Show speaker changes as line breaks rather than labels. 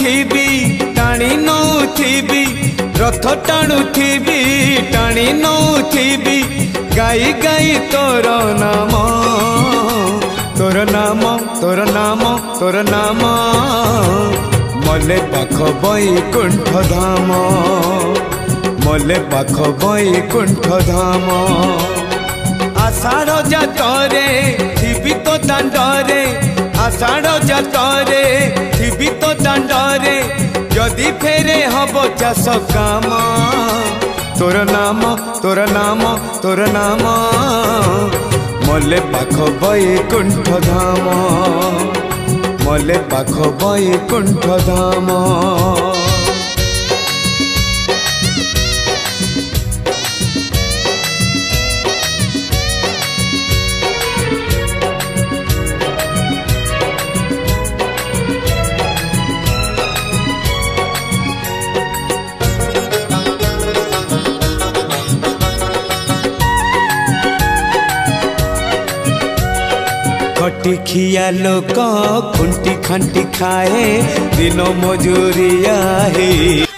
ନଉଥିବି ଟାଣି ନଉଥିବି रथ टाणुथिबी टाणी नौथिबी गाई गाई तोर नाम तोर नाम तोर नाम तोर नाम मले पाख बैकुंठ धाम मले पाख बैकुंठ धाम आषाढ़ जातरे थिबी तो दांडरे आषाढ़ जातरे थिबी तो दांडरे जदि फेरे हब चाष काम तोर नाम तोर नाम तोर नाम मले पाख बैकुंठ धाम मले पाख बैकुंठ धाम खटी खिया लोक खुंटी खंटी खाए दिन मजूरिया है।